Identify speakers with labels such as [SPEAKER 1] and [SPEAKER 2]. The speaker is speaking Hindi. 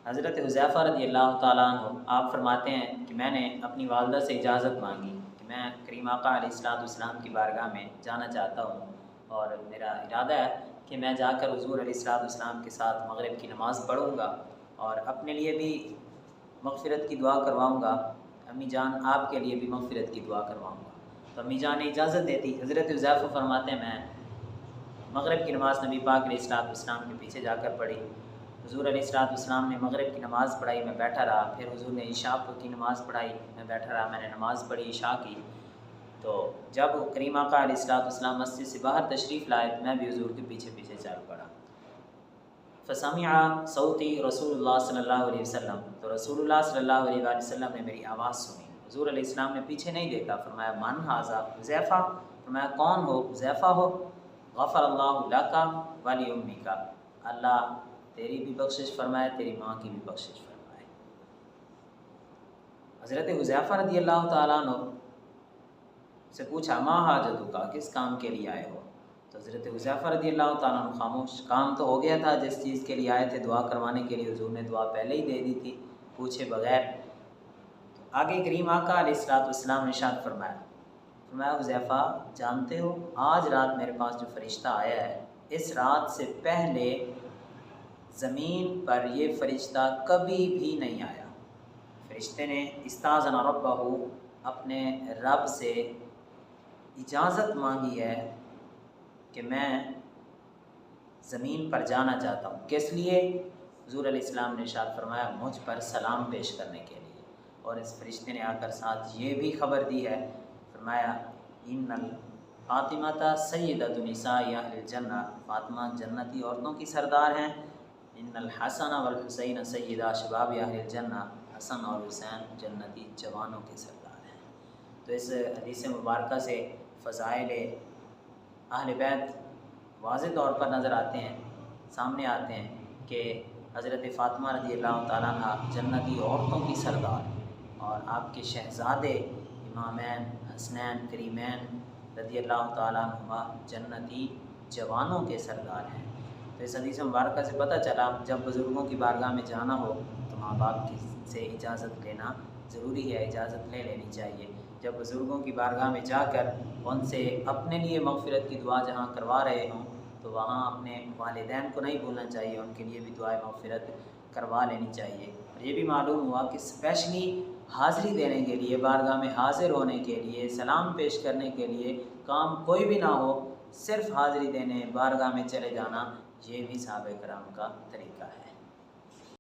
[SPEAKER 1] हज़रत हुज़ैफ़ा रज़ियल्लाहु ताला अन्हु आप फरमाते हैं कि मैंने अपनी वालदा से इजाज़त मांगी कि मैं करीम आका अलैहिस्सलाम की बारगाह में जाना चाहता हूँ और मेरा इरादा है कि मैं जाकर हुज़ूर अलैहिस्सलाम के साथ मगरिब की नमाज़ पढ़ूँगा और अपने लिए भी मग़फ़िरत की दुआ करवाऊँगा। अम्मी जान आपके लिए भी मग़फ़िरत की दुआ करवाऊँगा। तो अम्मी जान ने इजाज़त दे दी। हज़रत हुज़ैफ़ा फरमाते हैं मैं मगरिब की नमाज़ नबी पाक अलैहिस्सलाम के पीछे जाकर पढ़ी। हुज़ूर अलैहिस्सलाम ने मगरिब की नमाज़ पढ़ाई, मैं बैठा रहा। फिर हुज़ूर ने इशा की नमाज़ पढ़ाई, मैं बैठा रहा। मैंने नमाज़ पढ़ी इशा की। तो जब करीम आका अलैहिस्सलाम मस्जिद से बाहर तशरीफ़ लाए तो मैं भी हुज़ूर के पीछे पीछे चल पड़ा। फ़समिअ सौती रसूलुल्लाह सल्लल्लाहु अलैहि वसल्लम, तो रसूलुल्लाह सल्लल्लाहु अलैहि वसल्लम ने मेरी आवाज़ सुनी। हुज़ूर अलैहिस्सलाम ने पीछे नहीं देखा, फरमाया मन हाज़ा हुज़ैफ़ा, फरमाया कौन हो? हुज़ैफ़ा हो। गफ़रल्लाहु लका व लि उम्मिका, अल्लाह तेरी भी बख्शिश फरमाए, तेरी माँ की भी बख्शिश फरमाए। हज़रत हुज़ैफ़ा रज़ियल्लाहु ताला अन्हु से पूछा मा हाजतुका, किस काम के लिए आए हो? तो हज़रत हुज़ैफ़ा रज़ियल्लाहु ताला अन्हु खामोश। काम तो हो गया था जिस चीज़ के लिए आए थे, दुआ करवाने के लिए। हुज़ूर ने दुआ पहले ही दे दी थी पूछे बग़ैर। तो आगे करीम आका अलैहिस्सलाम ने इरशाद फरमाया, हुज़ैफ़ा जानते हो आज रात मेरे पास जो फ़रिश्ता आया है, इस रात से पहले ज़मीन पर ये फ़रिश्ता कभी भी नहीं आया। फ़रिश्ते ने इस्ताज़न रब्बहू, अपने रब से इजाज़त मांगी है कि मैं ज़मीन पर जाना चाहता हूँ। किस लिए? हुज़ूर अलैहिस्सलाम ने इरशाद फरमाया मुझ पर सलाम पेश करने के लिए। और इस फ़रिश्ते ने आकर साथ ये भी ख़बर दी है, फरमाया इन्नल फ़ातिमाता सय्यदतु निसाई अहलिल जन्ना, फ़ातिमा जन्नती औरतों की सरदार हैं। इन्नल हसन वल हुसैन सय्यदा शबाब अहलिल जन्ना, हसन और हुसैन जन्नती जवानों के सरदार हैं। तो इस हदीस मुबारक से फ़ज़ाइल अहले बैत वाज़े तौर पर नज़र आते हैं, सामने आते हैं कि हज़रत फ़ातिमा रज़ियल्लाहु ताला अन्हा जन्नती औरतों की सरदार और आपके शहज़ादे इमामैन हसनैन करीमैन रज़ियल्लाहु ताला अन्हुमा जन्नती जवानों के सरदार हैं। तो इस हदीस मुबारक से पता चला जब बुज़ुर्गों की बारगाह में जाना हो तो माँ बाप की से इजाज़त लेना ज़रूरी है, इजाज़त ले लेनी चाहिए। जब बुज़ुर्गों की बारगाह में जाकर उनसे अपने लिए मग़फ़िरत की दुआ जहाँ करवा रहे हों तो वहाँ अपने वालिदैन को नहीं भूलना चाहिए, उनके लिए भी दुआए मग़फ़िरत करवा लेनी चाहिए। और ये भी मालूम हुआ कि स्पेशली हाज़िरी देने के लिए, बारगाह में हाज़िर होने के लिए, सलाम पेश करने के लिए, काम कोई भी ना हो, सिर्फ़ हाज़िरी देने बारगाह में चले जाना, ये भी सहाबा किराम का तरीक़ा है।